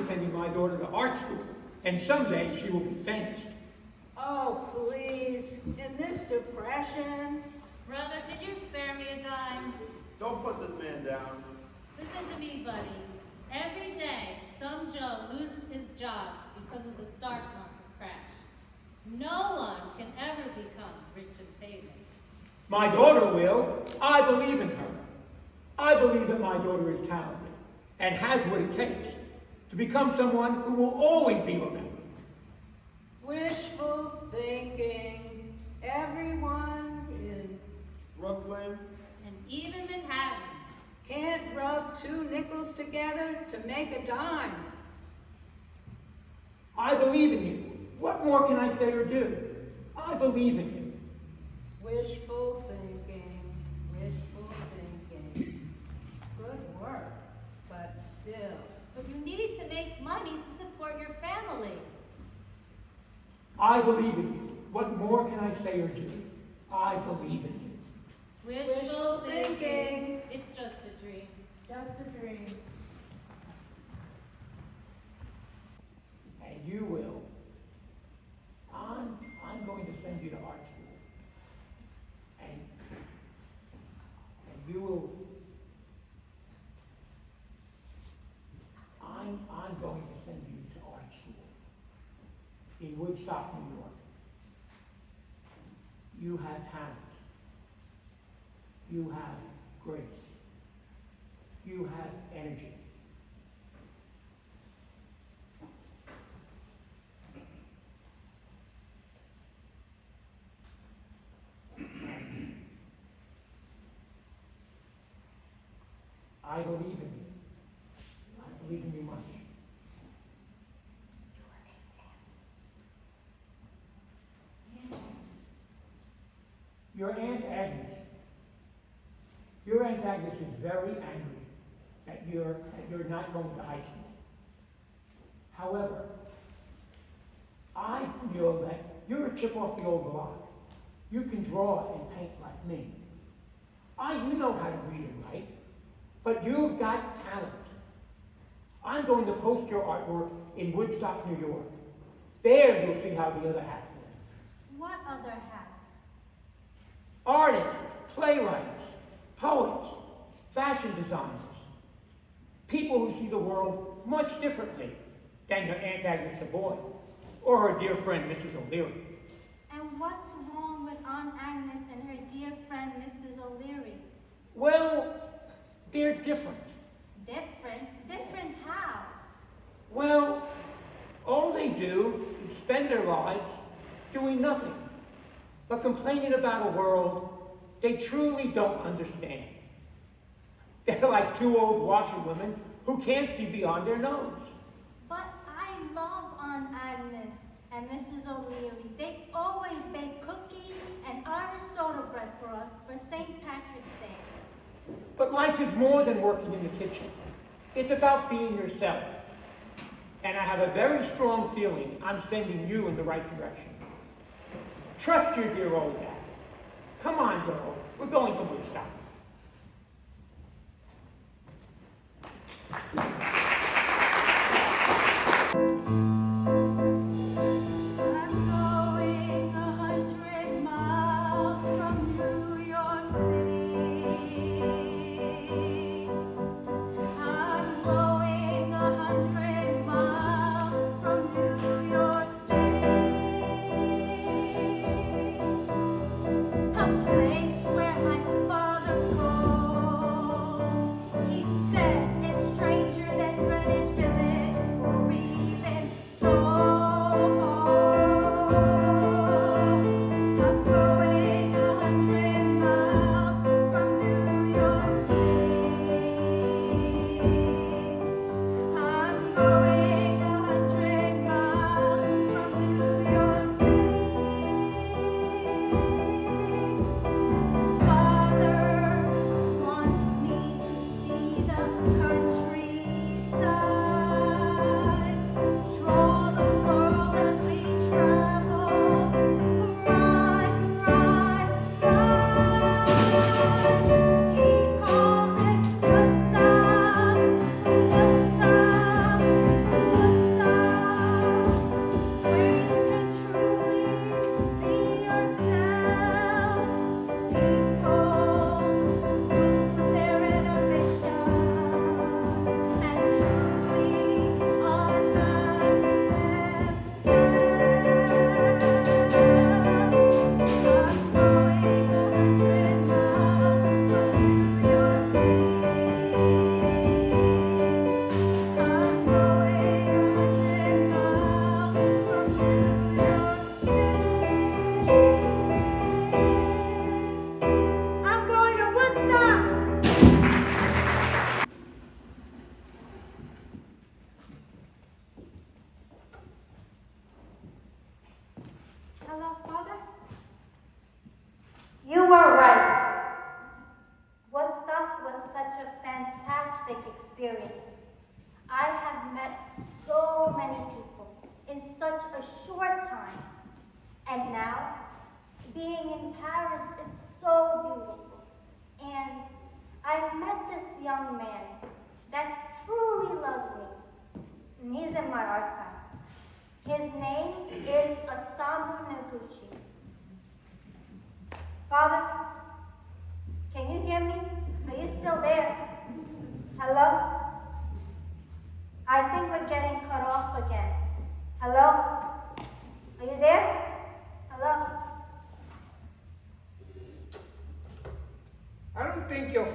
I'm sending my daughter to art school, and someday she will be famous. Oh, please, in this depression. Brother, could you spare me a dime? Don't put this man down. Listen to me, buddy. Every day, some Joe loses his job because of the stock market crash. No one can ever become rich and famous. My daughter will. I believe in her. I believe that my daughter is talented and has what it takes to become someone who will always be remembered. Wishful thinking. Everyone in Brooklyn. And even Manhattan. can't rub two nickels together to make a dime. I believe in you. What more can I say or do? I believe in you. Wishful thinking, wishful thinking. Good work, but still. But you need to make money to support your family. I believe in you. What more can I say or do? I believe in you. Wishful thinking. It's just a dream. Just a dream. And you will. I'm going to send you to art school. And you will. I'm going to send you to art school in Woodstock, New York. You have talent. You have grace. You have energy. I believe in you. I believe in you much. Your Aunt Agnes. Your Aunt Agnes is very angry that you're not going to high school. However, I know that you're a chip off the old block. You can draw and paint like me. You know how to read and write, but you've got talent. I'm going to post your artwork in Woodstock, New York. There you'll see how the other half live. What other half? Artists, playwrights, poets, fashion designers, people who see the world much differently than your Aunt Agnes Savoy or her dear friend, Mrs. O'Leary. And what's wrong with Aunt Agnes and her dear friend, Mrs. O'Leary? Well, they're different. Different? Different how? Well, all they do is spend their lives doing nothing but complaining about a world they truly don't understand. They're like two old washerwomen who can't see beyond their nose. But I love Aunt Agnes and Mrs. O'Leary. They always bake cookies and Irish soda bread for us for St. Patrick's Day. But life is more than working in the kitchen. It's about being yourself. And I have a very strong feeling I'm sending you in the right direction. Trust your dear old dad. Come on, girl. We're going to Woodstock. I'm going 100 miles from New York City. I'm going 100 miles from New York City. A place where my father goes. He says it's strange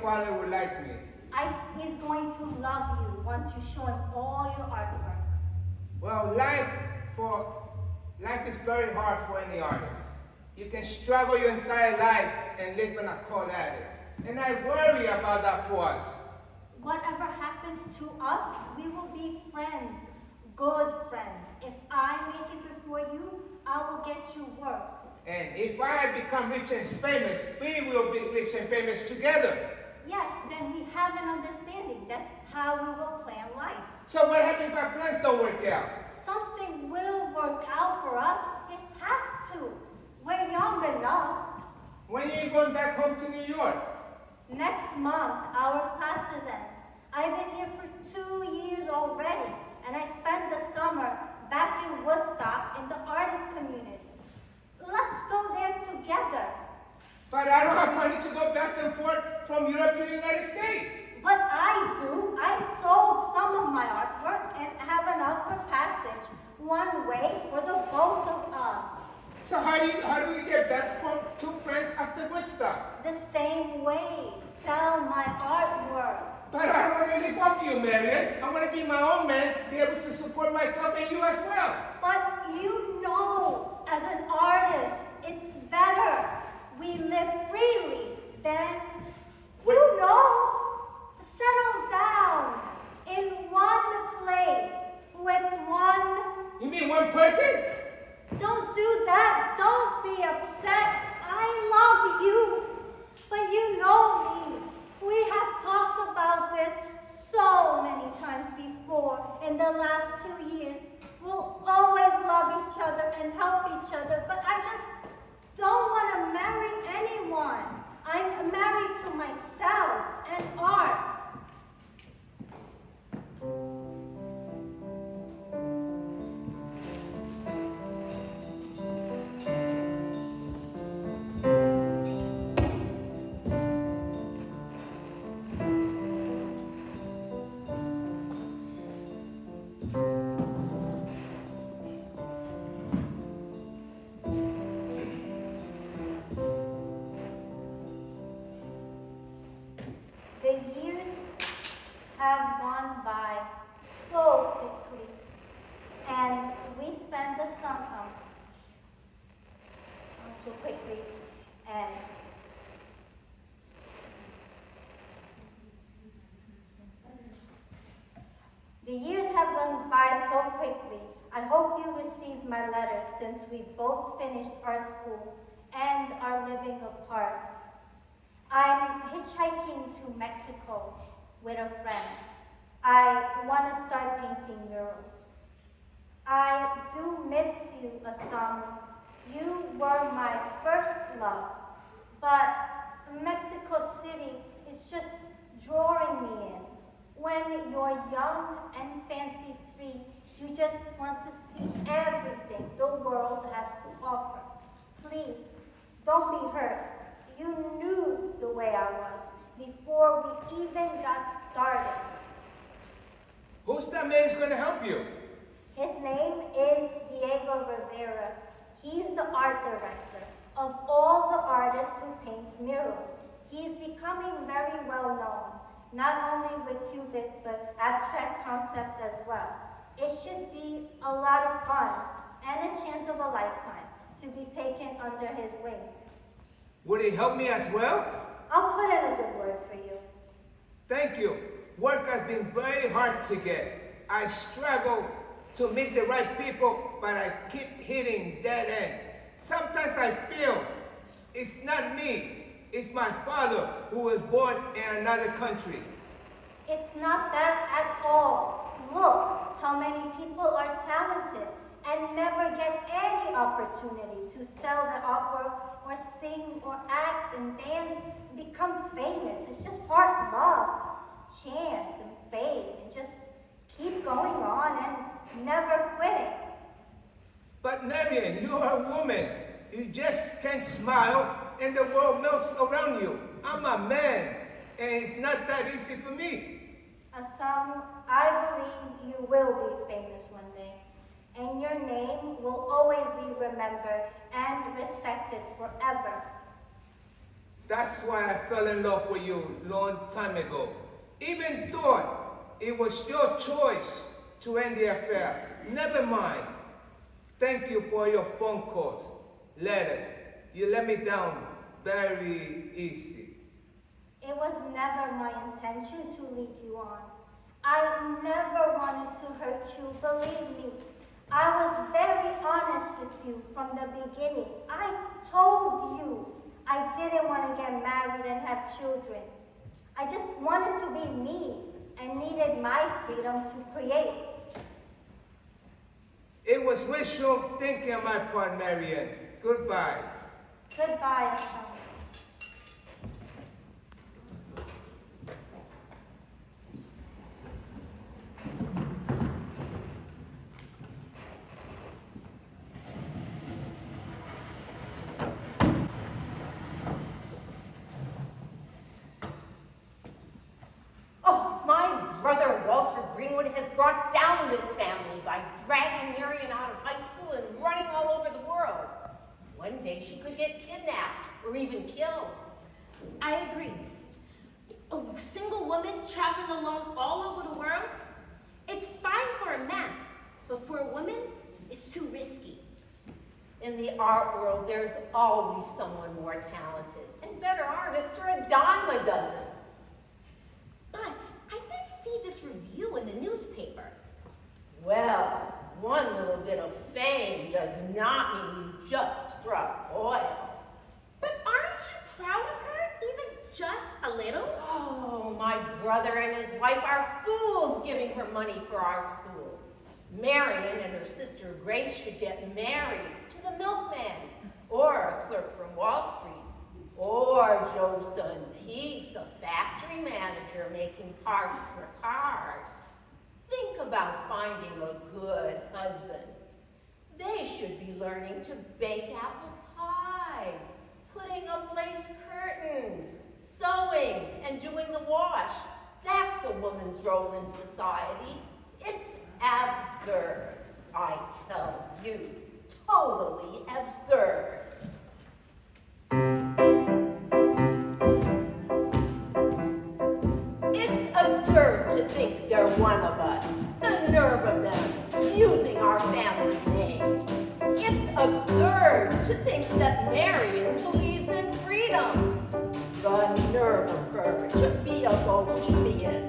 father would like me. He's going to love you once you show him all your artwork. Well, life is very hard for any artist. You can struggle your entire life and live in a cold attic. And I worry about that for us. Whatever happens to us, we will be friends, good friends. If I make it before you, I will get you work. And if I become rich and famous, we will be rich and famous together. Yes, then we have an understanding. That's how we will plan life. So what happens if our plans don't work out? Something will work out for us. It has to. We're young enough. When are you going back home to New York? Next month, our classes end. I've been here for 2 years already, and I spent the summer back in Woodstock in the artist community. Let's go there together. But I don't have money to go back and forth from Europe to the United States. But I do. I sold some of my artwork and have enough for passage, one way for the both of us. So how do we get back from two friends after Woodstock? The same way. Sell my artwork. But I don't want to live off you, Marion. I want to be my own man, be able to support myself and you as well. But you know, as an artist, it's better. We live freely than, you know, settle down in one place with one. You mean one person? Don't do that. Don't be upset. I love you. But you know me. We have talked about this so many times before in the last 2 years. We'll always love each other and help each other, but I just don't want to marry anyone. I'm married to myself and art. The years have gone by so quickly, and we spend the summer so quickly, and the years have gone by so quickly. I hope you received my letter since we both finished art school and are living apart. I'm hitchhiking to Mexico with a friend. I want to start painting murals. I do miss you, Asam. You were my first love, but Mexico City is just drawing me in. When you're young and fancy-free, you just want to see everything the world has to offer. Please, don't be hurt. You knew the way I was before we even got started. Who's that man who's going to help you? His name is Diego Rivera. He's the art director of all the artists who paint murals. He's becoming very well known, not only with Cubic, but abstract concepts as well. It should be a lot of fun and a chance of a lifetime to be taken under his wings. Would he help me as well? I'll put in a good word for you. Thank you. Work has been very hard to get. I struggle to meet the right people, but I keep hitting dead end. Sometimes I feel it's not me, it's my father who was born in another country. It's not that at all. Look how many people are talented and never get any opportunity to sell their artwork or sing or act and dance and become famous. It's just part luck, chance and fate, and just keep going on and never quitting. But Marion, you are a woman. You just can't smile and the world melts around you. I'm a man, and it's not that easy for me. Asam, I believe you will be famous one day, and your name will always be remembered and respected forever. That's why I fell in love with you long time ago. Even thought it was your choice to end the affair. Never mind. Thank you for your phone calls, letters. You let me down very easy. It was never my intention to lead you on. I never wanted to hurt you, believe me. I was very honest with you from the beginning. I told you I didn't want to get married and have children. I just wanted to be me and needed my freedom to create. It was wishful thinking on my part, Marion. Goodbye. Goodbye, son. Oh, my brother Walter Greenwood has brought down this family by dragging Marion out of high school and running all over the world. One day she could get kidnapped or even killed. I agree. A single woman traveling alone all over the world, it's fine for a man, but for a woman, it's too risky. In the art world, there's always someone more talented, and better artists are a dime a dozen. But I did see this review in the newspaper. Well, one little bit of fame does not mean you just struck oil. But aren't you proud of her, even just a little? Oh, my brother and his wife are fools giving her money for art school. Marion and her sister Grace should get married to the milkman, or a clerk from Wall Street, or Joe's son Pete, the factory manager making parts for cars. Think about finding a good husband. They should be learning to bake apple pies, putting up lace curtains, sewing, and doing the wash. That's a woman's role in society. It's absurd, I tell you. Totally absurd. It's absurd to think they're one of us. The nerve of them, using our family name. It's absurd to think that Marion believes in freedom. The nerve of her to be a bohemian.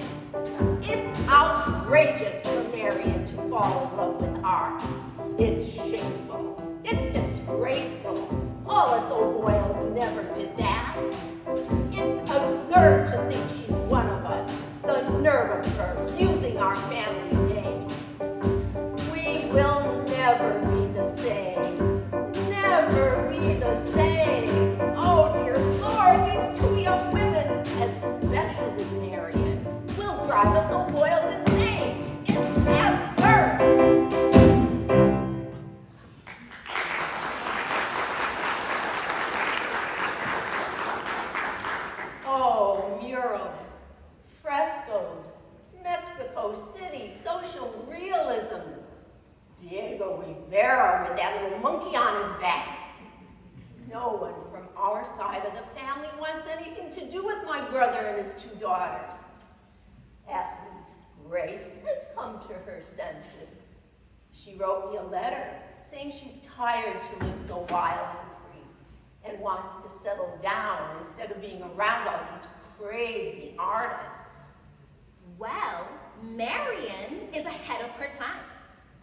It's outrageous for Marion to fall in love with art. It's shameful. It's disgraceful. All us O'Boyles never did that. It's absurd to think she's one of us. The nerve of her using our family name. We will never be the same. Never be the same. Oh, dear Lord, these two young women, especially Marion, will drive us O'Boyles insane. It's absurd. Oh, murals, frescoes, Mexico City, social realism. Diego Rivera with that little monkey on his back. No one from our side of the family wants anything to do with my brother and his two daughters. At least Grace has come to her senses. She wrote me a letter saying she's tired to live so wild and free and wants to settle down instead of being around all these crazy artists. Well, Marion is ahead of her time.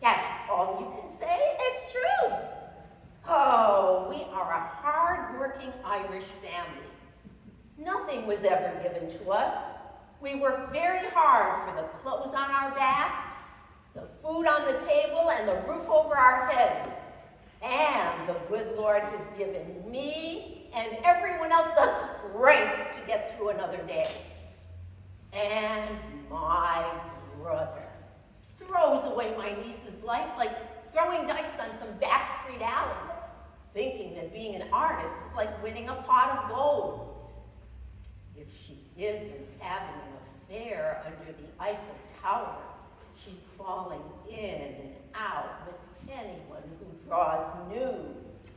That's all you can say? It's true. Oh, we are a hard-working Irish family. Nothing was ever given to us. We worked very hard for the clothes on our back, the food on the table, and the roof over our heads. And the good Lord has given me and everyone else the strength to get through another day. And my brother throws away my niece's life like throwing dice on some backstreet alley, thinking that being an artist is like winning a pot of gold. If she isn't having an affair under the Eiffel Tower, she's falling in and out with anyone who draws news.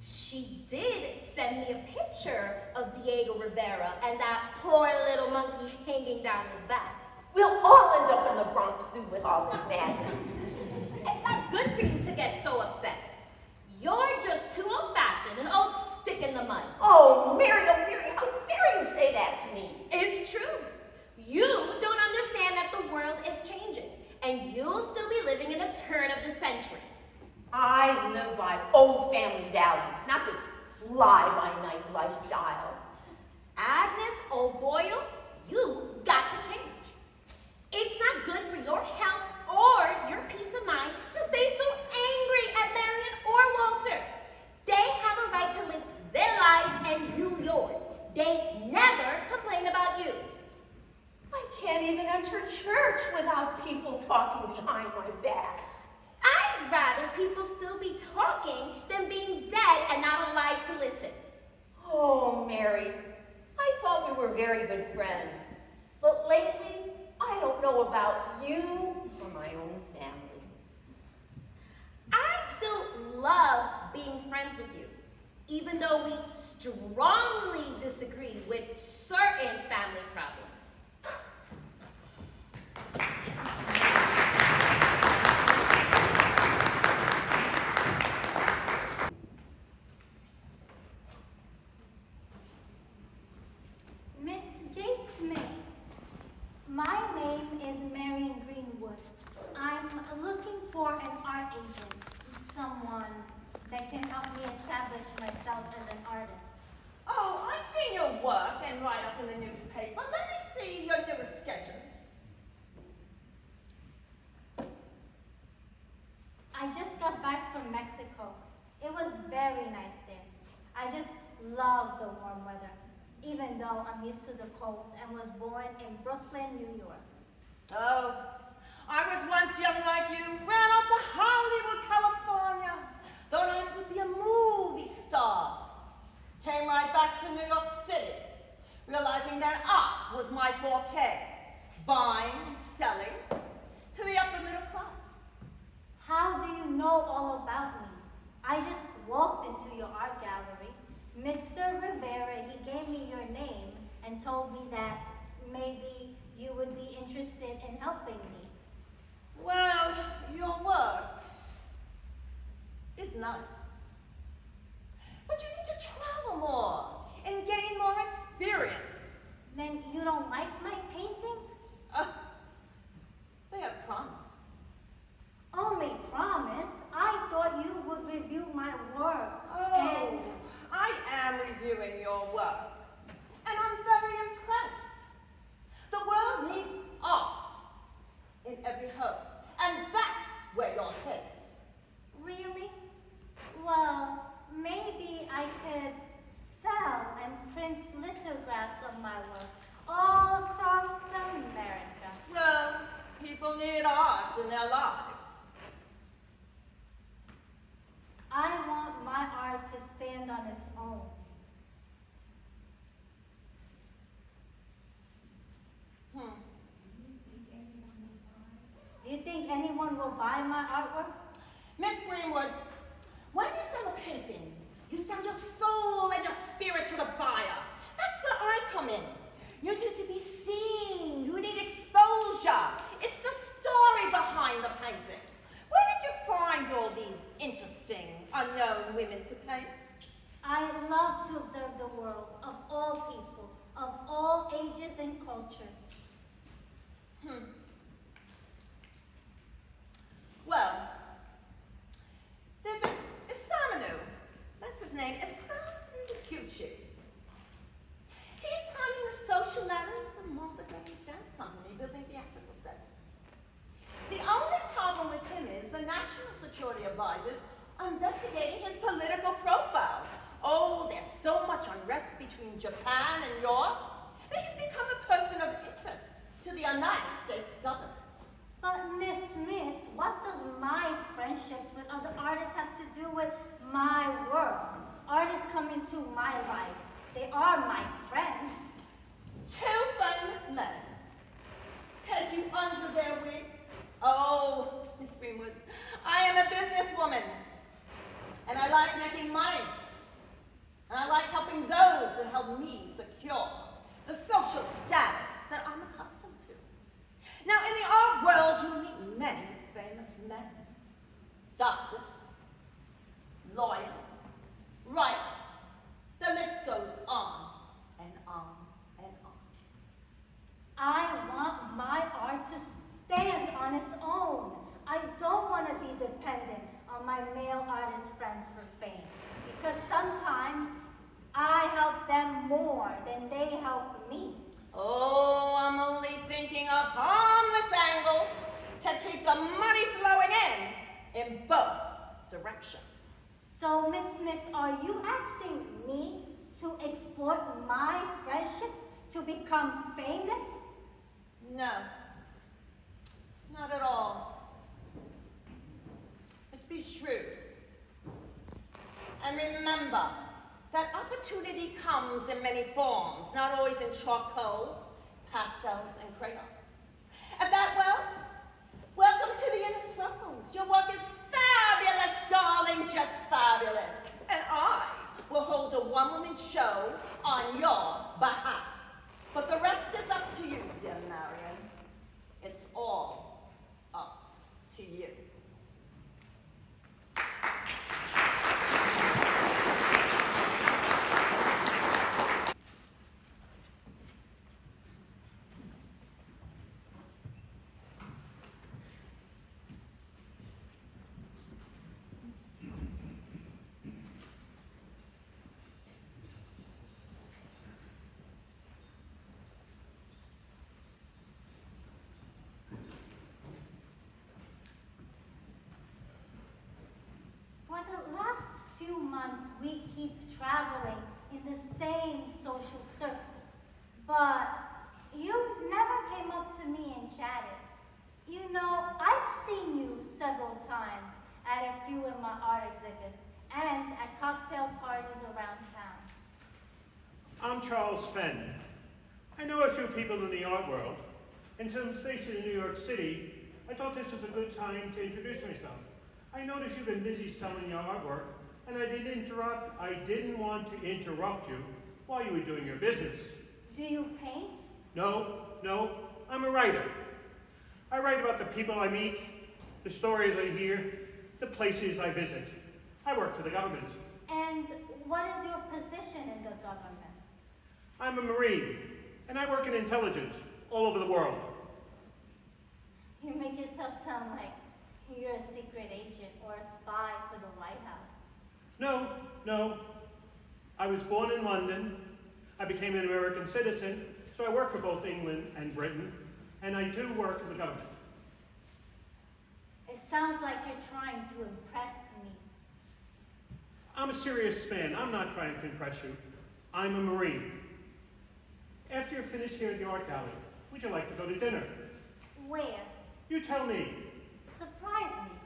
She did send me a picture of the Diego Rivera and that poor little monkey hanging down his back. We'll all end up in the Bronx Zoo with all this madness. It's not good for you to get so upset. You're just too old-fashioned, an old stick in the mud. Oh, Marion, how dare you say that to me? It's true. You don't understand that the world is changing, and you'll still be living in the turn of the century. I live by old family values, not this fly-by-night lifestyle. Agnes O'Boyle, you got to change. It's not good for your health or your peace of mind to stay so angry at Marion or Walter. They have a right to live their lives and you yours. They never complain about you. I can't even enter church without people talking behind my back. I'd rather people still be talking than being dead and not alive to listen. Oh, Mary, I thought we were very good friends. But lately, I don't know about you or my own family. I still love being friends with you, even though we strongly disagree with certain family problems. Miss Jade Smith, my name is Marion Greenwood. I'm looking for an art agent, someone that can help me establish myself as an artist. Oh, I've seen your work and write up in the newspaper. Let me see your newest sketches. I just got back from Mexico. It was very nice there. I just love the warm weather, even though I'm used to the cold and was born in Brooklyn, New York. Oh, I was once young like you, ran off to Hollywood, California. Thought I would be a movie star. Came right back to New York City, realizing that art was my forte. Buying and selling to the upper middle class. How do you know all about me? I just walked into your art gallery. Mr. Rivera, he gave me your name and told me that maybe you would be interested in helping me. Well, your work is nice. But you need to travel more and gain more experience. Then you don't like my paintings? They have promise. Only promise? I thought you would review my work. Oh, I am reviewing your work. And I'm very impressed. The world needs art in every home. And that's where you're headed. Really? Well, maybe I could sell and print lithographs of my work all across America. Well, people need art in their lives. I want my art to stand on its own. Do you think anyone will buy my artwork? Miss Greenwood, when you sell a painting, you sell your soul and your spirit to the buyer. That's where I come in. You need to be seen. You need exposure. It's the story behind the paintings. Where did you find all these interesting, unknown women to paint? I love to observe the world of all people, of all ages and cultures. Well, there's this Isamanu. That's his name, Isamanu Cucci. He's planning the social ladders of Martha Gray's dance company, building theatrical sets. The only problem with him is the National Security Advisors are investigating his political profile. Oh, there's so much unrest between Japan and Europe that he's become a person of interest to the United States government. But Miss Smith, what does my friendships with other artists have to do with my work? Artists come into my life. They are my friends. Two famous men take you under their wing. Oh, Miss Greenwood, I am a businesswoman, and I like making money. And I like helping those that help me secure the social status that I'm accustomed to. Now, in the art world, you'll meet many famous men. Doctors, lawyers, writers. The list goes on and on and on. I want my art to stand on its own. I don't want to be dependent on my male artist friends for fame, because sometimes I help them more than they help me. Oh, I'm only thinking of harmless angles to keep the money flowing in both directions. So, Miss Smith, are you asking me to exploit my friendships to become famous? No, not at all. But be shrewd. And remember that opportunity comes in many forms, not always in charcoals, pastels, and crayons. At that, well, welcome to the inner circles. Your work is fabulous, darling, just fabulous. And I will hold a one-woman show on your behalf. But the rest is up to you, dear Marion. It's all up to you. For the last few months, we keep traveling in the same social circles, but you never came up to me and chatted. You know, I've seen you several times at a few of my art exhibits and at cocktail parties around town. I'm Charles Fenn. I know a few people in the art world, and since stationed in New York City, I thought this was a good time to introduce myself. I noticed you've been busy selling your artwork, and I didn't want to interrupt you while you were doing your business. Do you paint? No, I'm a writer. I write about the people I meet, the stories I hear, the places I visit. I work for the government. And what is your position in the government? I'm a Marine, and I work in intelligence all over the world. You make yourself sound like you're a secret agent or a spy for the White House. No. I was born in London. I became an American citizen, so I work for both England and Britain, and I do work for the government. It sounds like you're trying to impress me. I'm a serious man. I'm not trying to impress you. I'm a Marine. After you're finished here at the art gallery, would you like to go to dinner? Where? You tell me. Surprise me.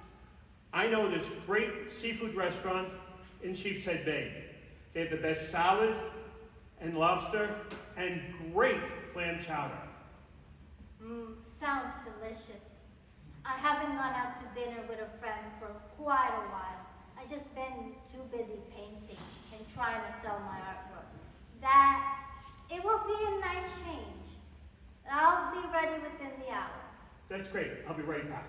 I know this great seafood restaurant in Sheepshead Bay. They have the best salad and lobster and great clam chowder. Sounds delicious. I haven't gone out to dinner with a friend for quite a while. I've just been too busy painting and trying to sell my artwork. It will be a nice change. I'll be ready within the hour. That's great. I'll be right back.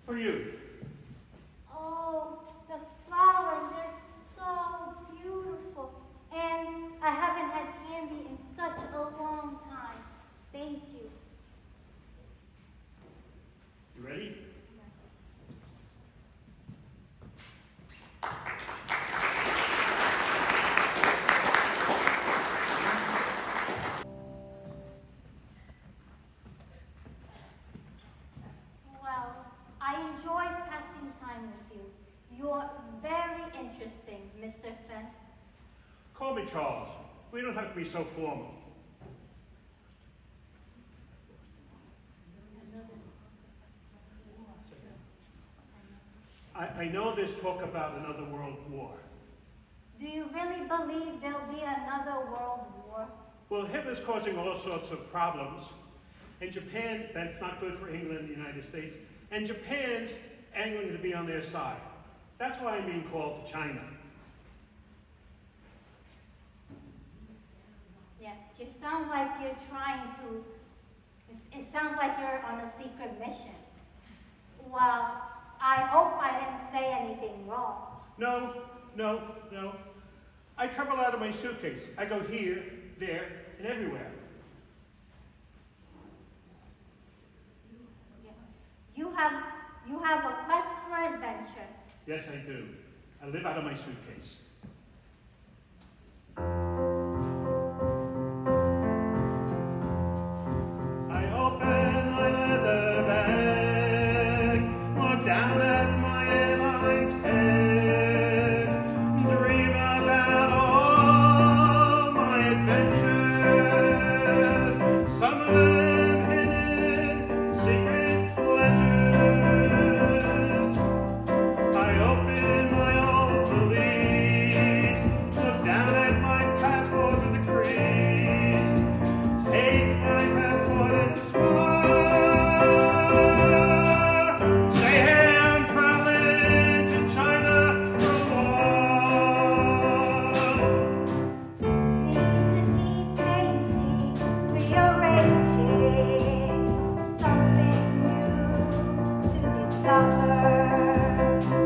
For you. Oh, the flowers, they're so beautiful. And I haven't had candy in such a long time. Thank you. You ready? Well, I enjoy You're very interesting, Mr. Fenn. Call me Charles. We don't have to be so formal. I know there's talk about another world war. Do you really believe there'll be another world war? Well, Hitler's causing all sorts of problems. In Japan, that's not good for England and the United States. And Japan's angling to be on their side. That's why I'm being called to China. Yeah, it sounds like you're trying to, it sounds like you're on a secret mission. Well, I hope I didn't say anything wrong. No. I travel out of my suitcase. I go here, there, and everywhere. You have a quest for adventure. Yes, I do. I live out of my suitcase. I open my leather bag, look down at my airline tag, dream about all my adventures, some of them hidden, secret pleasures. I open my old valise, look down at my passport with the crease, take my passport and smile, say, hey, I'm traveling to China for a while. Need to keep painting, rearranging, something new to discover.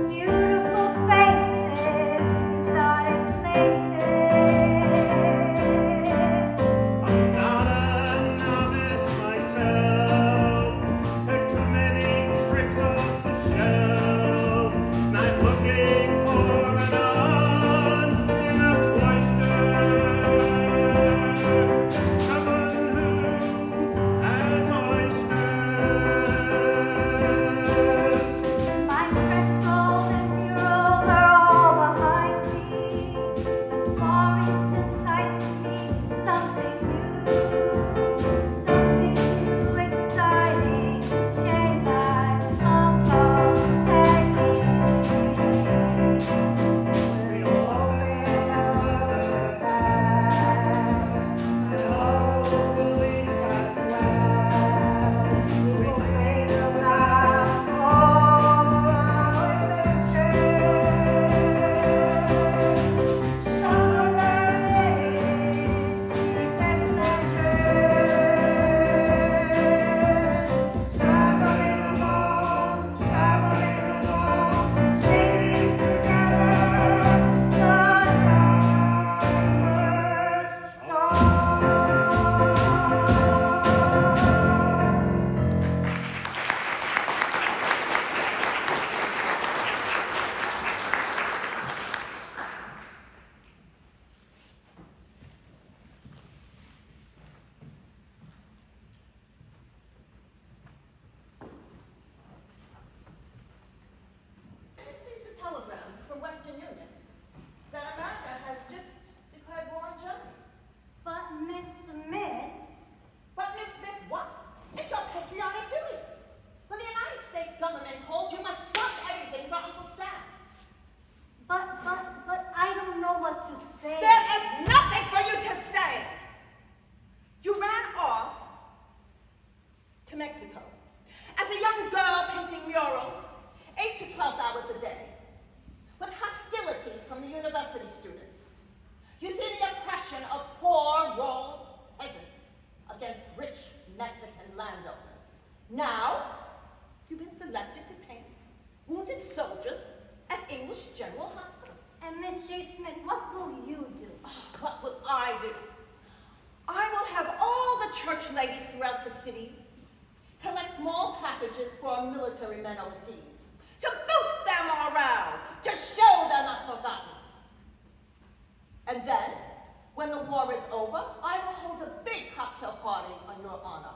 Beautiful faces, exotic places. I'm not a novice myself, take too many tricks off the shelf, not looking for an nun in a cloister, someone who has oysters. My crystals and murals are all behind me. The forest entices me, something new, exciting. Shanghai, Hong Kong, Peking. We open our leather bag, and all the police are glad. We made about all our adventures, some of them secret pleasures. Traveling along, singing together the traveler's song. Received a telegram from Western Union that America has just declared war on Germany. But Miss Smith, But Miss Smith, what? It's your patriotic duty. When the United States government calls, you must drop everything for Uncle Sam. but I don't know what to say. There is nothing for you to say. You ran off to Mexico as a young girl painting murals, 8 to 12 hours a day, with hostility from the university students. You see the oppression of poor, rural peasants against rich Mexican landowners. Now, you've been selected to paint wounded soldiers at English General Hospital. And Miss J. Smith, what will you do? What will I do? I will have all the church ladies throughout the city collect small packages for our military men overseas to boost their morale, to show they're not forgotten. And then, when the war is over, I will hold a big cocktail party on your honor.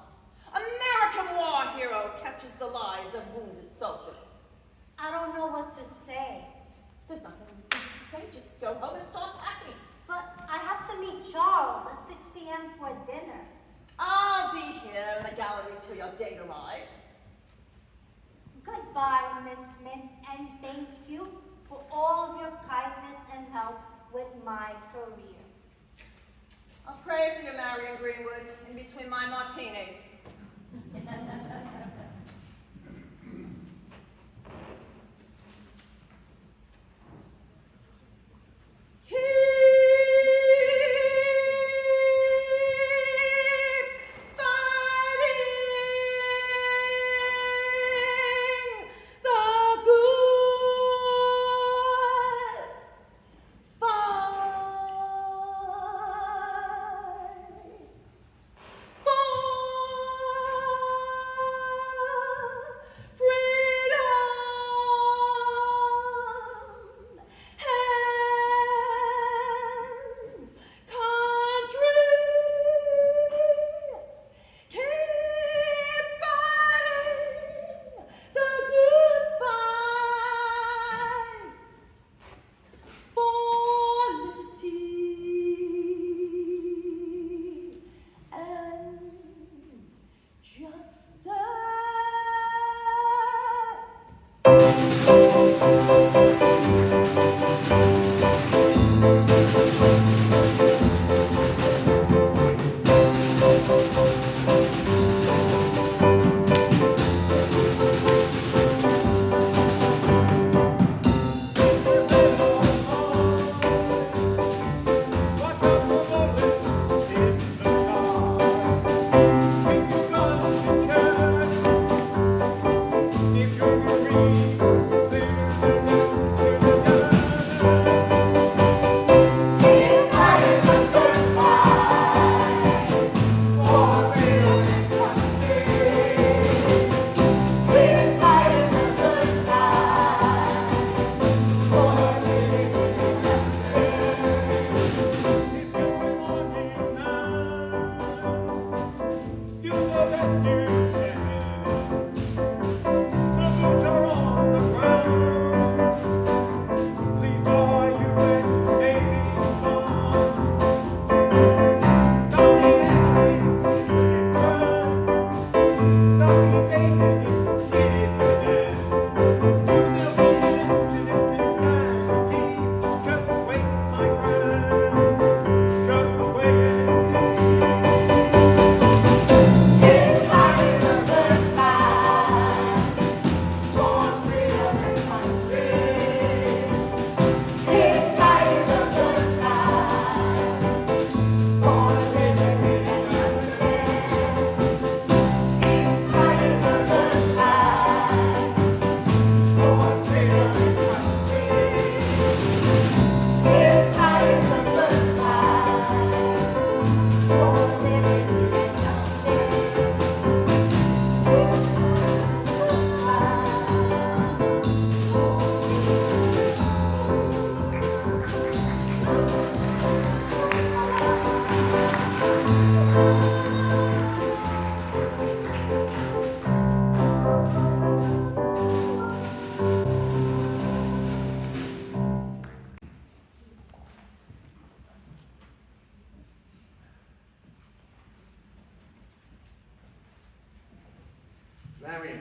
American war hero catches the lives of wounded soldiers. I don't know what to say. and thank you for all of your kindness and help with my career. I'll pray for you, Marion Greenwood, in between my martinis. Marion,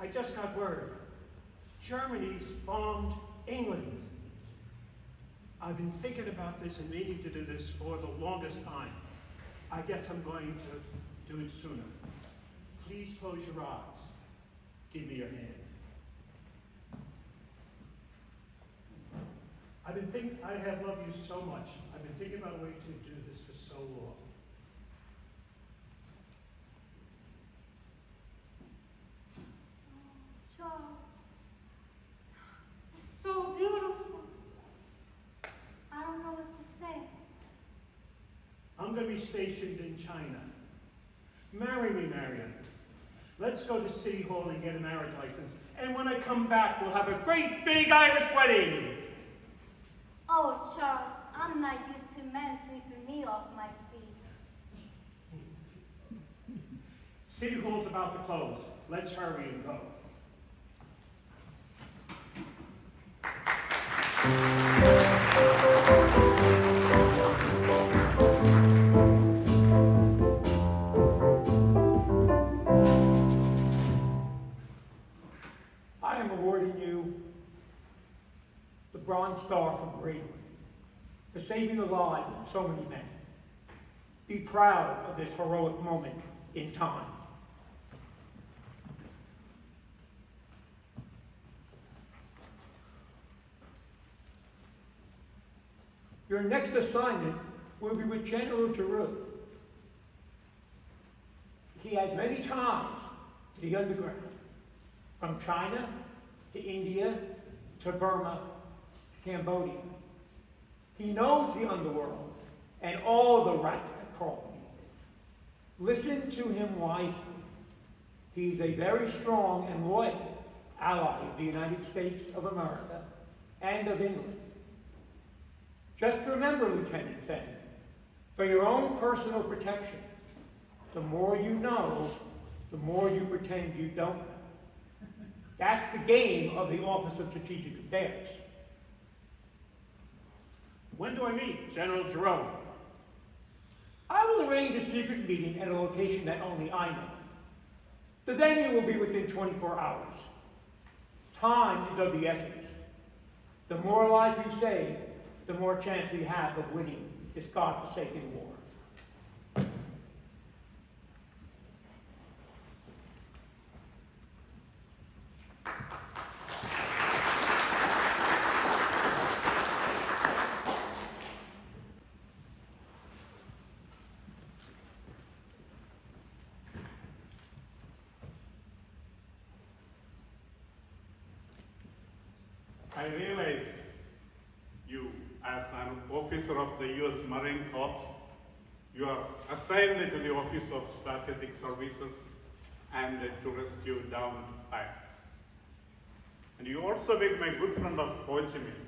I just got word. Germany's bombed England. I've been thinking about this and meaning to do this for the longest time. I guess I'm going to do it sooner. Please close your eyes. Give me your hand. I have loved you so much. I've been thinking about a way to do this for so long. Charles, it's so beautiful. I don't know what to say. I'm going to be stationed in China. Marry me, Marion. Let's go to City Hall and get a marriage license. And when I come back, we'll have a great big Irish wedding. Oh, Charles, I'm not used to men sweeping me off my feet. City Hall's about to close. Let's hurry and go. I I'm awarding you the Bronze Star from Greenwood for saving the lives of so many men. Be proud of this heroic moment in time. Your next assignment will be with General Giroux. He has many ties to the underground, from China to India to Burma to Cambodia. He knows the underworld and all the rats that crawl beneath it. Listen to him wisely. He is a very strong and loyal ally of the United States of America and of England. Just remember, Lieutenant Fenn, for your own personal protection, the more you know, the more you pretend you don't know. That's the game of the Office of Strategic Affairs. When do I meet General Jerome? I will arrange a secret meeting at a location that only I know. The venue will be within 24 hours. Time is of the essence. The more lives we save, the more chance we have of winning this godforsaken war. I realize you, as an officer of the U.S. Marine Corps, you are assigned to the Office of Strategic Services and to rescue downed pirates. And you also make my good friend of Ho Chi Minh,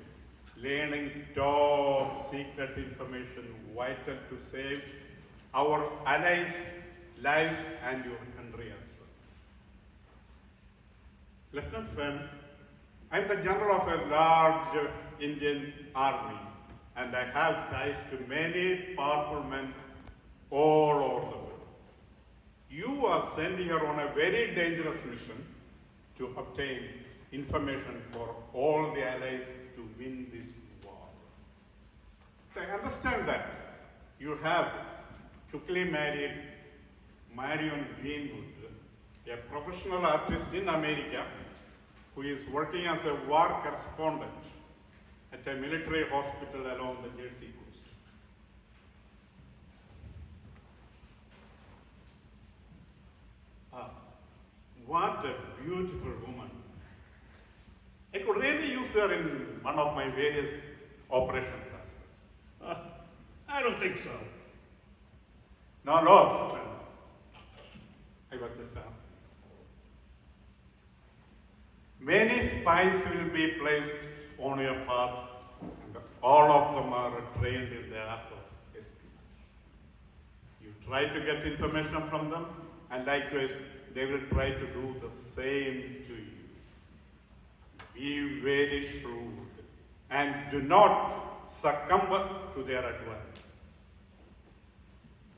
learning top secret information vital to save our allies' lives and your country as well. Lieutenant Fenn, I am the general of a large Indian army, and I have ties to many powerful men all over the world. You are sent here on a very dangerous mission to obtain information for all the allies to win this war. I understand that you have quickly married Marion Greenwood, a professional artist in America who is working as a war correspondent at a military hospital along the Jersey coast. What a beautiful woman. I could really use her in one of my various operations as well. I don't think so. No, lost. I was just asking. Many spies will be placed on your path, and all of them are trained in the art of espionage. You try to get information from them, and likewise, they will try to do the same to you. Be very shrewd, and do not succumb to their advice.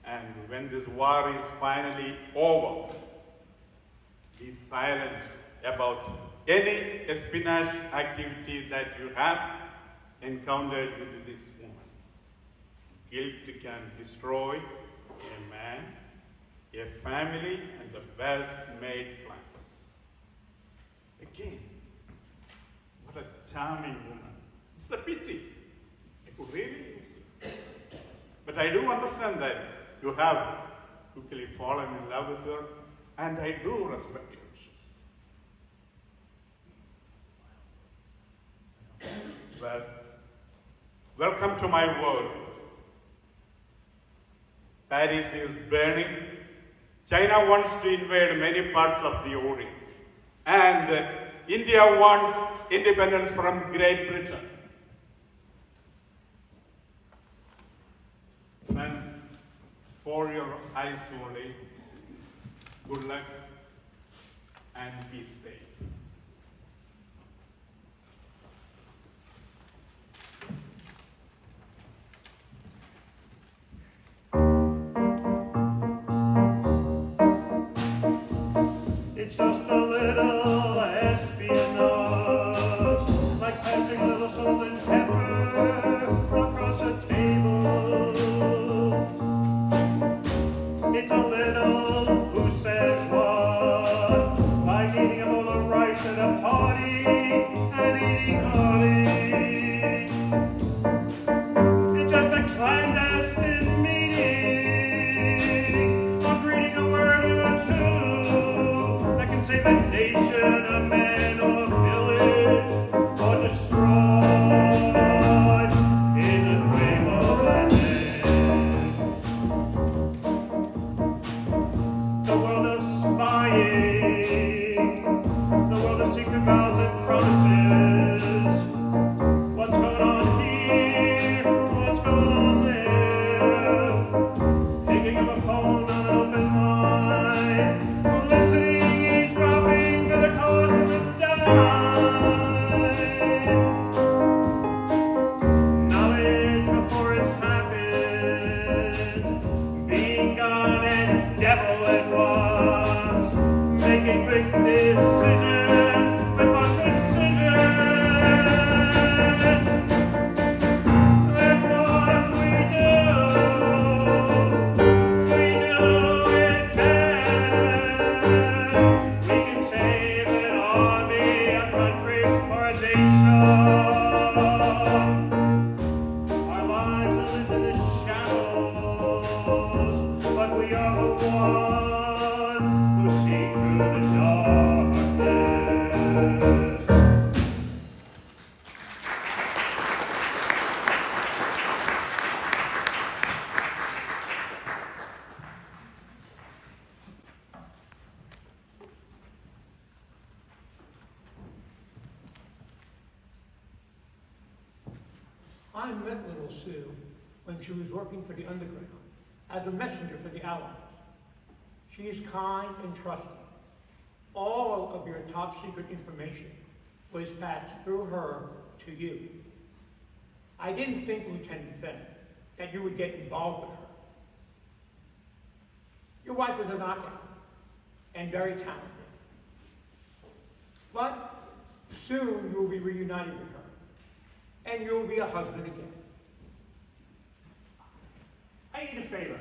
And when this war is finally over, be silent about any espionage activity that you have encountered with this woman. Guilt can destroy a man, a family, and the best made plans. Again, what a charming woman. It's a pity. I could really use it. But I do understand that you have quickly fallen in love with her, and I do respect your wishes. Well, welcome to my world. Paris is burning. China wants to invade many parts of the Orient. And India wants independence from Great Britain. And for your eyes only, good luck and be safe. It's just a little espionage. nation, a man, or village, or destroyed in the wave of an end. The world of spying, the world of secret vows and promises. What's going on here? What's going on there? Picking up a phone on an open line, listening, eavesdropping for the cost of a dime. Knowledge before it happens, being God and devil at once, making quick decisions, but what decisions? That's what we do. We do it best. We can save an army, a country, or a nation. Our lives are lived in the shadows, but we are the ones who see through the darkness. I met little Sue when she was working for the Underground as a messenger for the Allies. She is kind and trusting. All of your top secret information was passed through her to you. I didn't think, Lieutenant Fenn, that you would get involved with her. Your wife was a knockout and very talented. But soon you will be reunited with her, and you will be a husband again. I need a favor.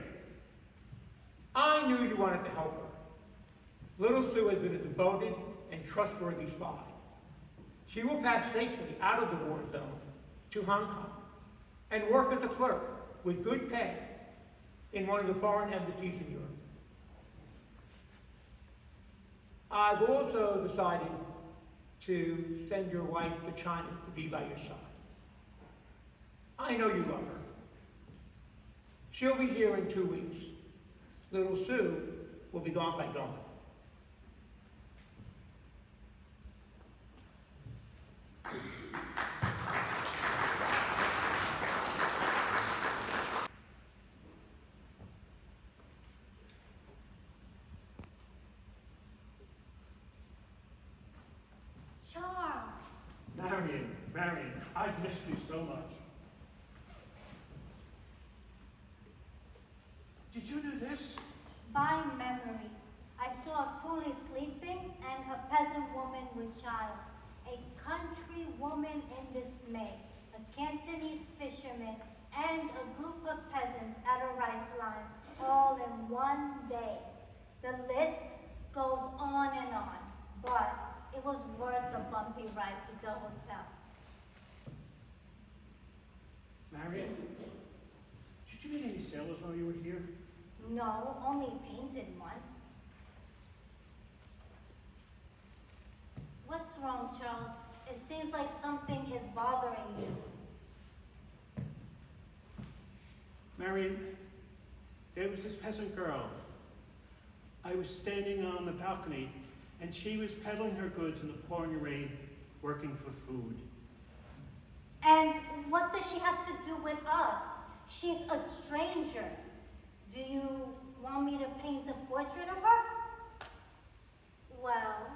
I knew you wanted to help her. Little Sue has been a devoted and trustworthy spy. She will pass safely out of the war zone to Hong Kong and work as a clerk with good pay in one of the foreign embassies in Europe. I've also decided to send your wife to China to be by your side. I know you love her. She'll be here in 2 weeks. Little Sue will be gone by dawn. Charles. Marion, I've missed you so much. Did you do this? By memory, I saw a coolie sleeping and a peasant woman with child, a country woman in dismay, a Cantonese fisherman, and a group of peasants at a rice line, all in one day. The list goes on and on, but it was worth the bumpy ride to the hotel. Marion, did you meet any sailors while you were here? No, only painted one. What's wrong, Charles? It seems like something is bothering you. Marion, there was this peasant girl. I was standing on the balcony, and she was peddling her goods in the pouring rain, working for food. And what does she have to do with us? She's a stranger. Do you want me to paint a portrait of her? Well,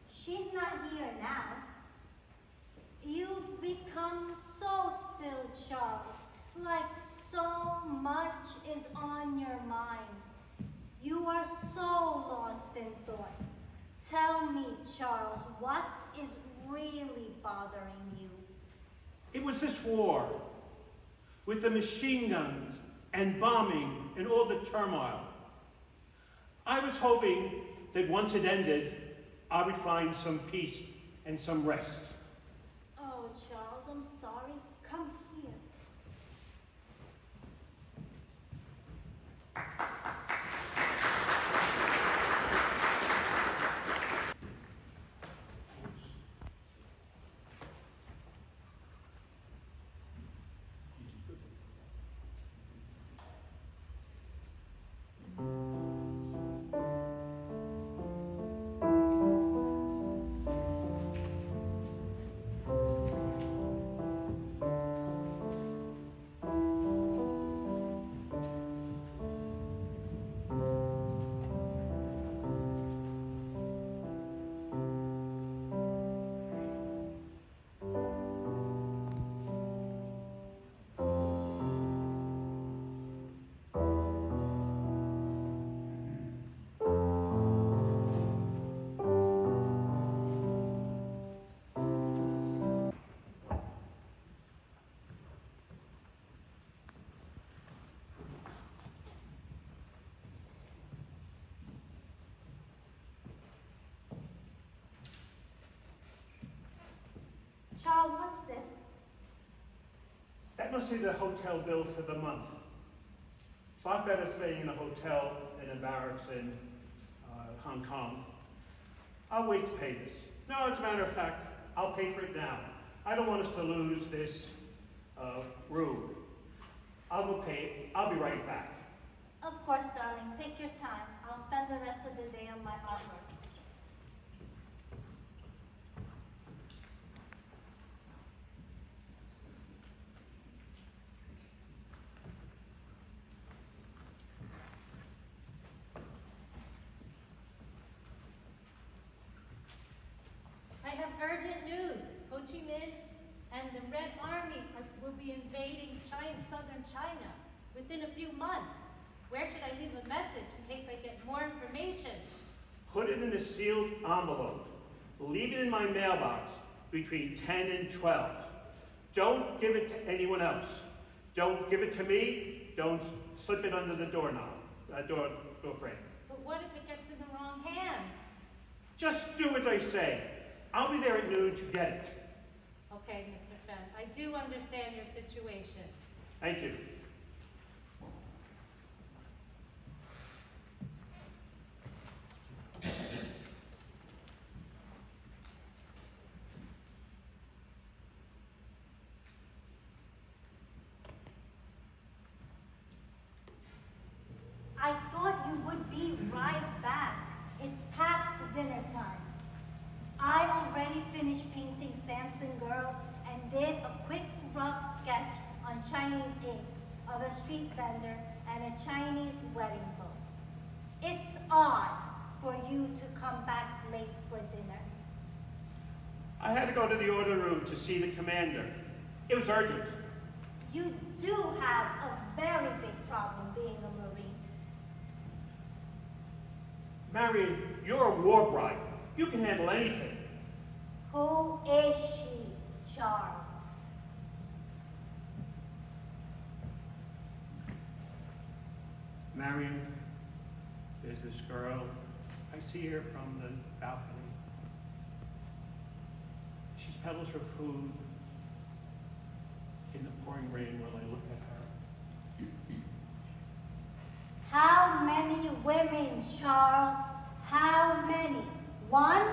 she's not here now. You've become so still, Charles, like so much is on your mind. You are so lost in thought. Tell me, Charles, what is really bothering you? It was this war, with the machine guns and bombing and all the turmoil. I was hoping that once it ended, I would find some peace and some rest. Oh, Charles, I'm sorry. Come here. Charles, what's this? That must be the hotel bill for the month. It's a lot better staying in a hotel than in barracks in Hong Kong. I'll wait to pay this. No, as a matter of fact, I'll pay for it now. I don't want us to lose this room. I'll go pay it. I'll be right back. Of course, darling. Take your time. I'll spend the rest of the day on my artwork. I have urgent news. Ho Chi Minh and the Red Army will be invading southern China within a few months. Where should I leave a message in case I get more information? Put it in a sealed envelope. Leave it in my mailbox between 10 and 12. Don't give it to anyone else. Don't give it to me. Don't slip it under the doorknob, door frame. But what if it gets in the wrong hands? Just do as I say. I'll be there at noon to get it. Okay, Mr. Fenn, I do understand your situation. Thank you. I thought you would be right back. It's past dinner time. I already finished painting Samson Girl and did a quick rough sketch on Chinese ink of a street vendor and a Chinese wedding book. It's odd for you to come back late for dinner. I had to go to the order room to see the commander. It was urgent. You do have a very big problem being a Marine. Marion, you're a war bride. You can handle anything. Who is she, Charles? Marion, there's this girl. I see her from the balcony. She peddles her food in the pouring rain while I look at her. How many women, Charles? How many? 1?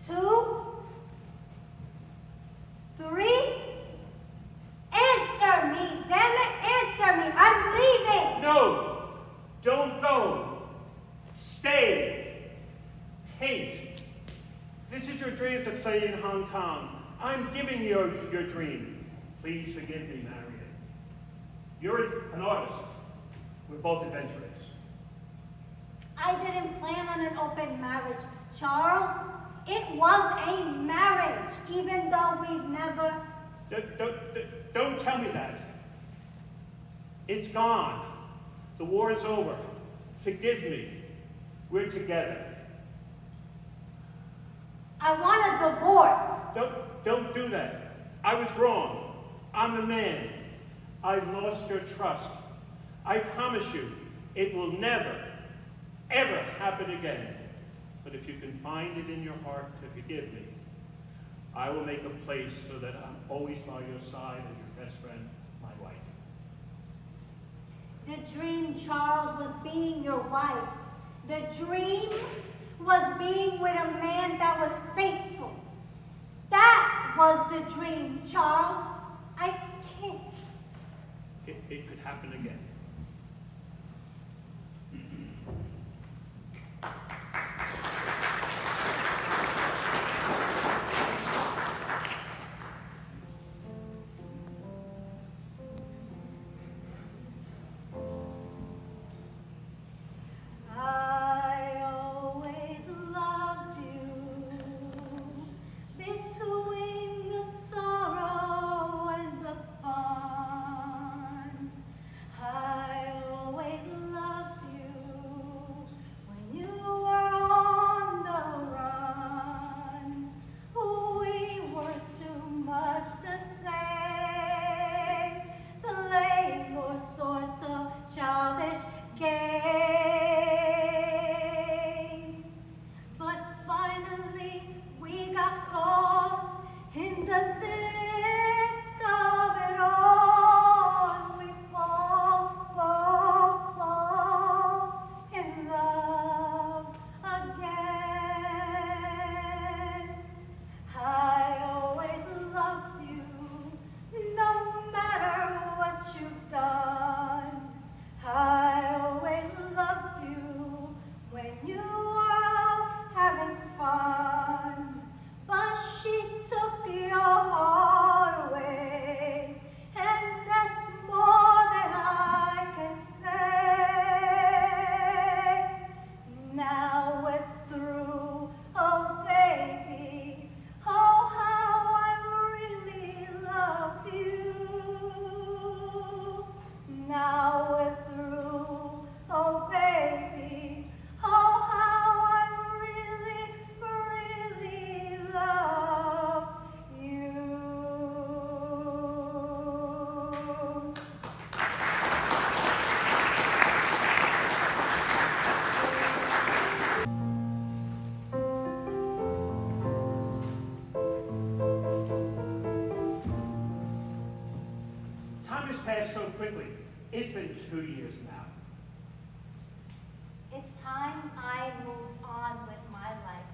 2? 3? Answer me, damn it, answer me. I'm leaving. No, don't go. Stay. Paint. This is your dream to stay in Hong Kong. I'm giving you your dream. Please forgive me, Marion. You're an artist. We're both adventurous. I didn't plan on an open marriage, Charles. It was a marriage, even though we've never... Don't tell me that. It's gone. The war is over. Forgive me. We're together. I want a divorce. Don't do that. I was wrong. I'm the man. I've lost your trust. I promise you, it will never, ever happen again. But if you can find it in your heart to forgive me, I will make a place so that I'm always by your side as your best friend, my wife. The dream, Charles, was being your wife. The dream was being with a man that was faithful. That was the dream, Charles. I can't. It could happen again. I passed so quickly. It's been 2 years now. It's time I moved on with my life.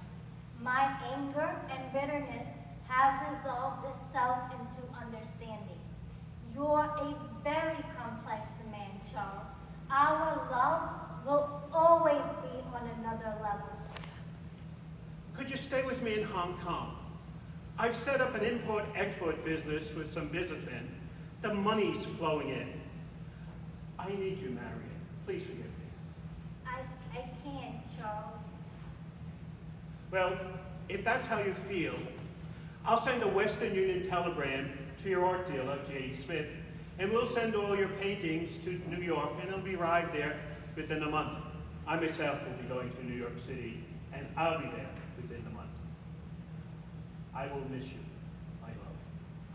My anger and bitterness have resolved itself into understanding. You're a very complex man, Charles. Our love will always be on another level. Could you stay with me in Hong Kong? I've set up an import-export business with some businessmen. The money's flowing in. I need you, Marion. Please forgive me. I can't, Charles. Well, if that's how you feel, I'll send a Western Union telegram to your art dealer, J. Smith, and we'll send all your paintings to New York, and they'll be arrived there within a month. I myself will be going to New York City, and I'll be there within a month. I will miss you, my love.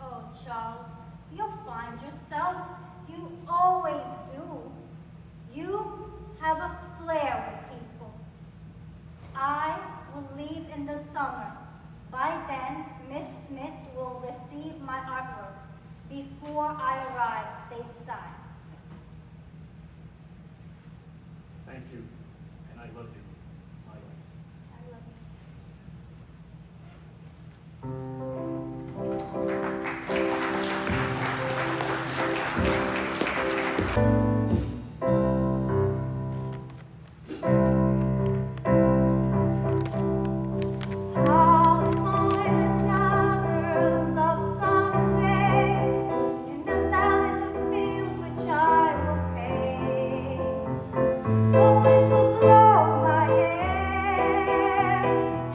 Oh, Charles, you'll find yourself. You always do. You have a flair with people. I will leave in the summer. By then, Miss Smith will receive my artwork before I arrive stateside. Thank you, and I love you, my wife. I love you too. I'll find others of someday in the valleys and fields which I will pave. The wind will blow my hair,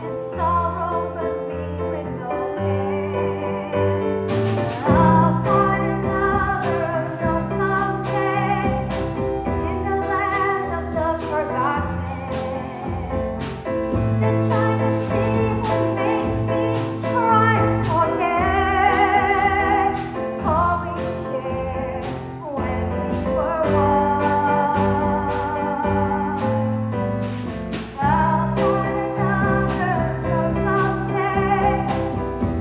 and sorrow will be with no care. I'll find others of someday in the land of the forgotten. The China Sea will make me try and forget all we shared when we were one. I'll find another someday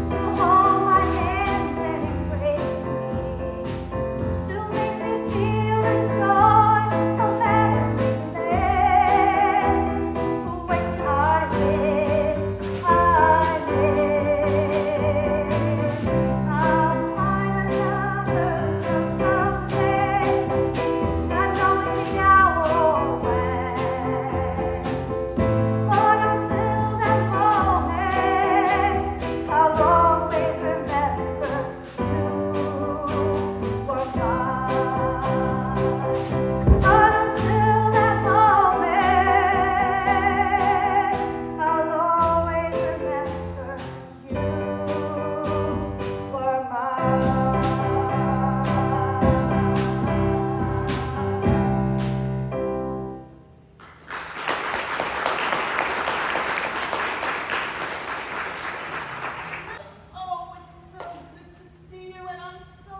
to hold my hands and embrace me, to make me feel the joy of every place which I miss, I miss. I'll find another someday, not knowing how or when. But until that moment, I'll always remember you were mine. But until that moment, I'll always remember you were mine. Oh, it's so good to see you, and I'm so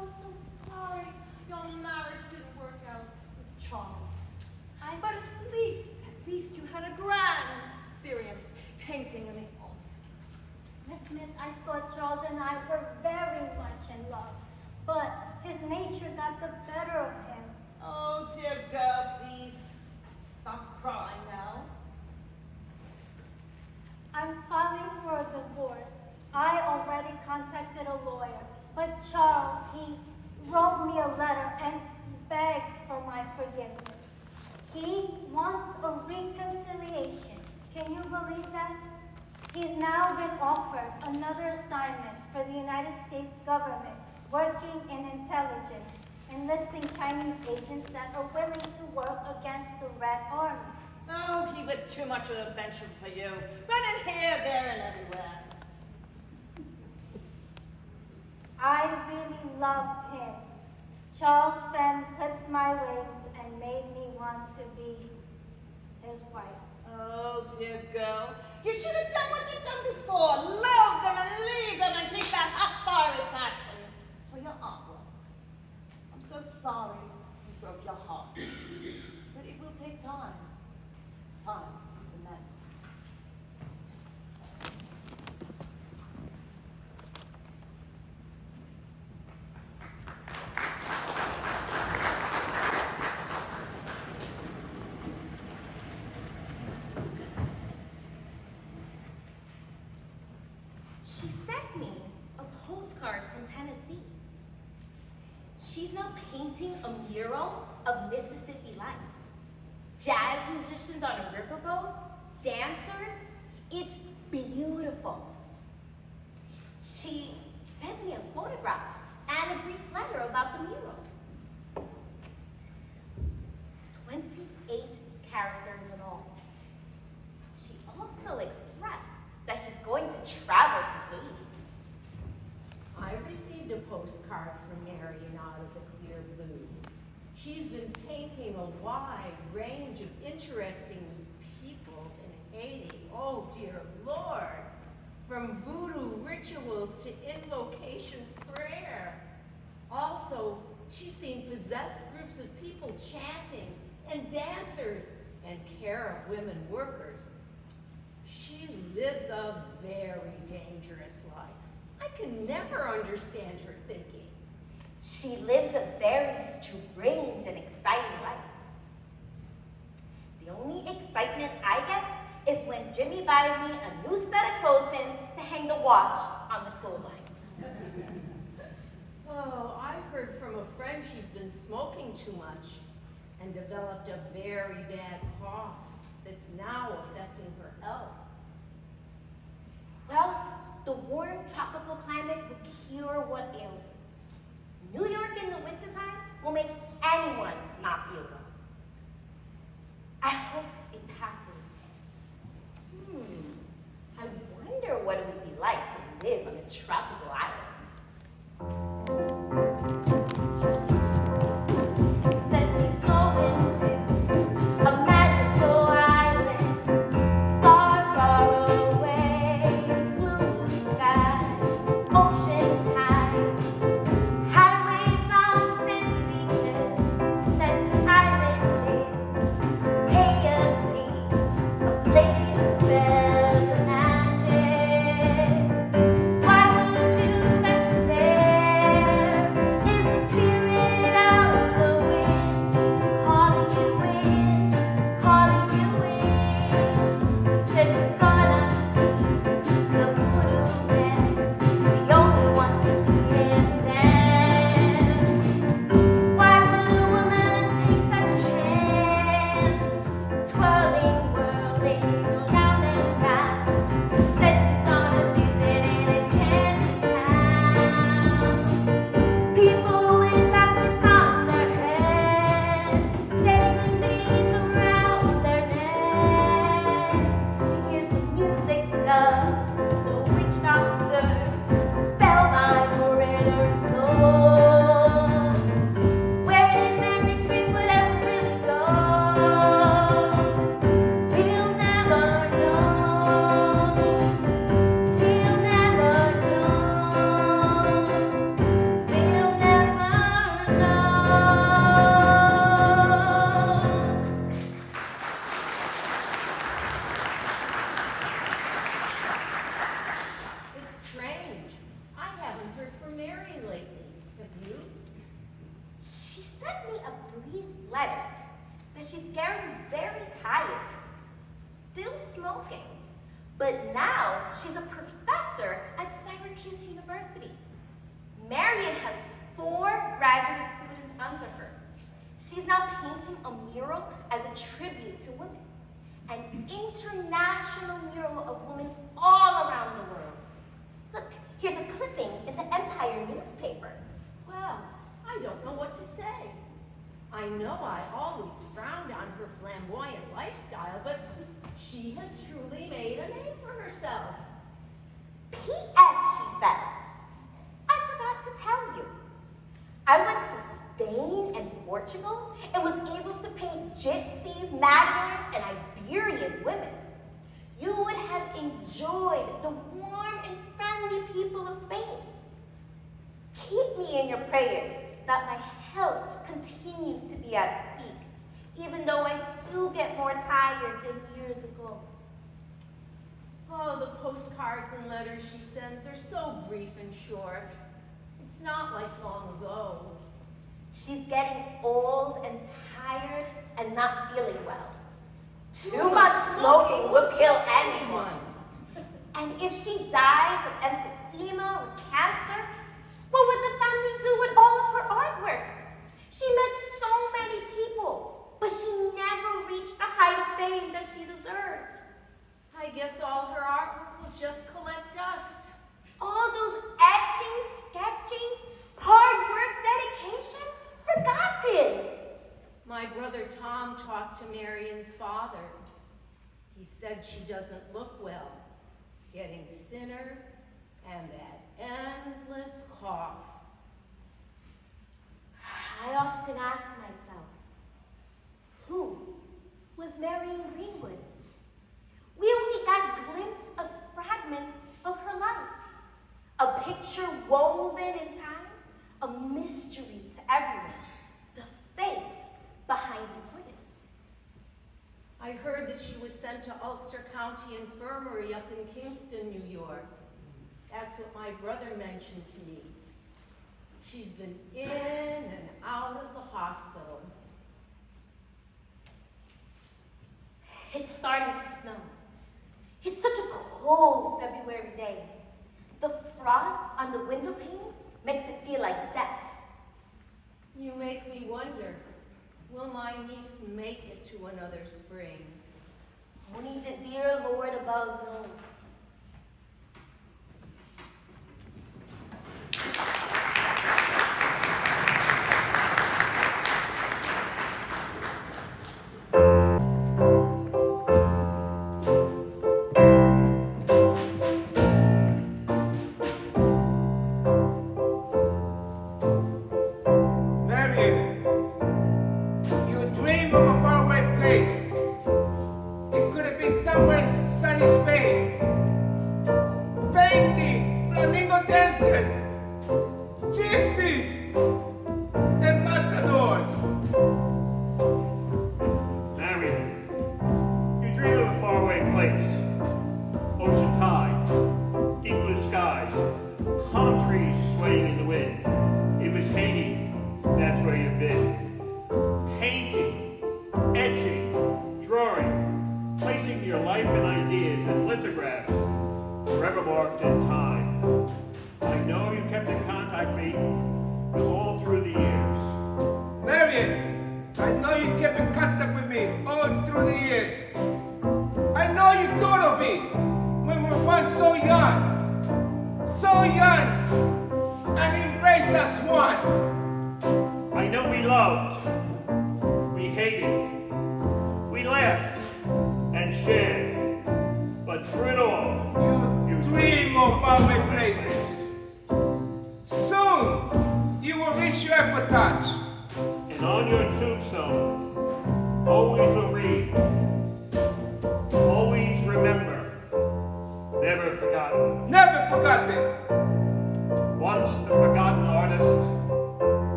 sorry your marriage didn't work out with Charles. But at least you had a grand experience painting me. Miss Smith, I thought Charles and I were very much in love, but his nature got the better of him. Oh, dear girl, please. Stop crying now. I'm filing for a divorce. I already contacted a lawyer, but Charles, he wrote me a letter and begged for my forgiveness. He wants a reconciliation. Can you believe that? He's now been offered another assignment for the United States government, working in intelligence, enlisting Chinese agents that are willing to work against the Red Army. Oh, he was too much of an adventure for you. Running here, there, and everywhere. I really loved him. Charles Fenn clipped my wings and made me want to be his wife. Oh, dear girl. You should have done what you've done before. Love them and leave them and keep that hot fiery passion for your artwork. I'm so sorry you broke your heart. But it will take time. Time is a matter. She sent me a postcard from Tennessee. She's now painting a mural of Mississippi life. Jazz musicians on a riverboat, dancers. It's beautiful. She sent me a photograph and a brief letter about the mural. 28 characters in all. She also expressed that she's going to travel to Haiti. I received a postcard from Marion out of the clear blue. She's been painting a wide range of interesting people in Haiti. Oh, dear Lord. From voodoo rituals to invocation prayer. Also, she's seen possessed groups of people chanting, and dancers, and care of women workers. She lives a very dangerous life. I can never understand her thinking. She lives a very strange and exciting life. The only excitement I get is when Jimmy buys me a new set of clothespins to hang the wash on the clothesline. Oh, I heard from a friend she's been smoking too much and developed a very bad cough that's now affecting her health. Well, the warm tropical climate will cure what ails you. New York in the wintertime will make anyone not feel well. I hope it passes. I wonder what it would be like to live on a tropical island. Says she's going to a magical island, far, far away. Blue skies, ocean tides, high waves on sandy beaches. She says the island is Haiti, a place of spells and magic. Why would you venture there? Is the spirit of the wind calling you in, calling you in? She says she's gonna see the voodoo man. She only wants to see him dance. Why would a woman take such a chance? Twirling, whirling, round and round. She says she's gonna visit an enchanted town. People with baskets on their heads, dangling beads around their necks. She hears the music of the witch doctor, spellbound her in her soul. Where did Mary Greenwood ever really go? We'll never know. We'll never know. We'll never know. It's strange. I haven't heard from Marion lately. Have you? She sent me a brief letter that she's getting very tired, still smoking, but now she's a professor at Syracuse University. Marion has 4 graduate students under her. She's now painting a mural as a tribute to women, an international mural of women all around the world. Look, here's a clipping in the Empire newspaper. Well, I don't know what to say. I know I always frowned on her flamboyant lifestyle, but she has truly made a name for herself. P.S. she says, I forgot to tell you. I went to Spain and Portugal and was able to paint gypsies, Magyars, and Iberian women. You would have enjoyed the warm and friendly people of Spain. Keep me in your prayers that my health continues to be at its peak, even though I do get more tired than years ago. Oh, the postcards and letters she sends are so brief and short. It's not like long ago. She's getting old and tired and not feeling well. Too much smoking will kill anyone. And if she dies of emphysema or cancer, what would the family do with all of her artwork? She met so many people, but she never reached the height of fame that she deserved. I guess all her artwork will just collect dust. All those etchings, sketchings, hard work, dedication, forgotten. My brother Tom talked to Marion's father. He said she doesn't look well, getting thinner, and that endless cough. I often ask myself, who was Marion Greenwood? We only got a glimpse of fragments of her life. A picture woven in time, a mystery to everyone. The face behind the artist. I heard that she was sent to Ulster County Infirmary up in Kingston, New York. That's what my brother mentioned to me. She's been in and out of the hospital. It's starting to snow. It's such a cold February day. The frost on the window pane makes it feel like death. You make me wonder, will my niece make it to another spring? Only the dear Lord above knows.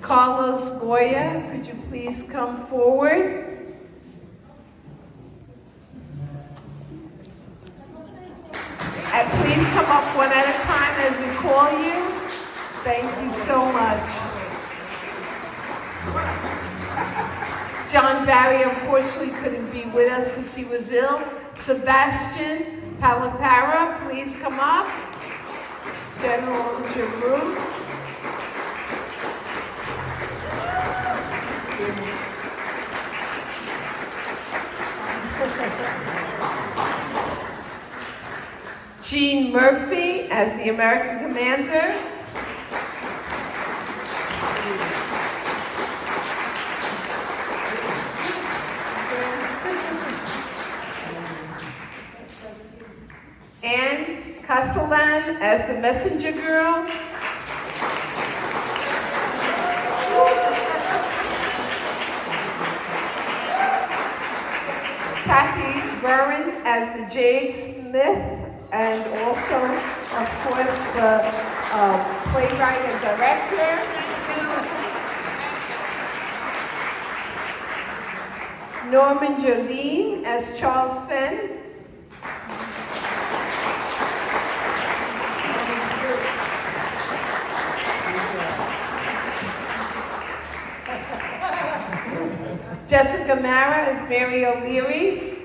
Carlos Goya, could you please come forward? And please come up one at a time as we call you. Thank you so much. John Barry unfortunately couldn't be with us because he was ill. Sebastian Palatara, please come up. General Giroux. Gene Murphy as the American commander. Anne Castellan as the messenger girl. Kathy Burren as the Jade Smith, and also, of course, the playwright and director. Norman Jolene as Charles Fenn. Jessica Mara as Mary O'Leary.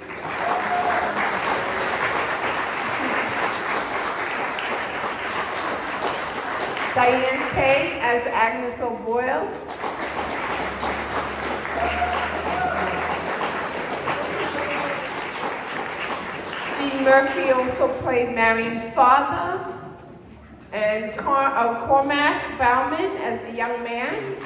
Diane Kay as Agnes O'Boyle. Gene Murphy also played Marion's father. And Cormac Bauman as the young man.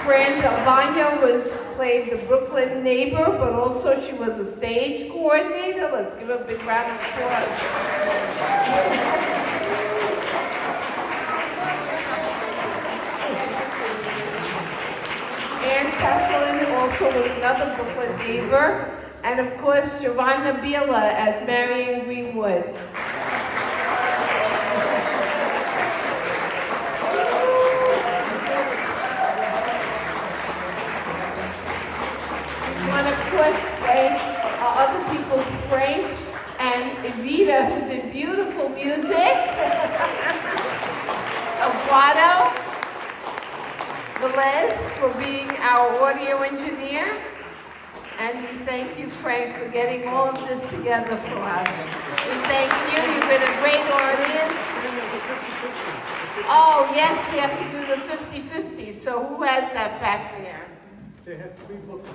Fran Delvano played the Brooklyn neighbor, but also she was a stage coordinator. Let's give her a big round of applause. Ann Kesselin also was another Brooklyn neighbor. And of course, Giovanna Bila as Marion Greenwood. Thank other people, Frank and Evita, who did beautiful music. Aguado, Velez for being our audio engineer. And we thank you, Frank, for getting all of this together for us. We thank you. You've been a great audience. Oh, yes, we have to do the 50-50. So who has that back there? They have 3 books.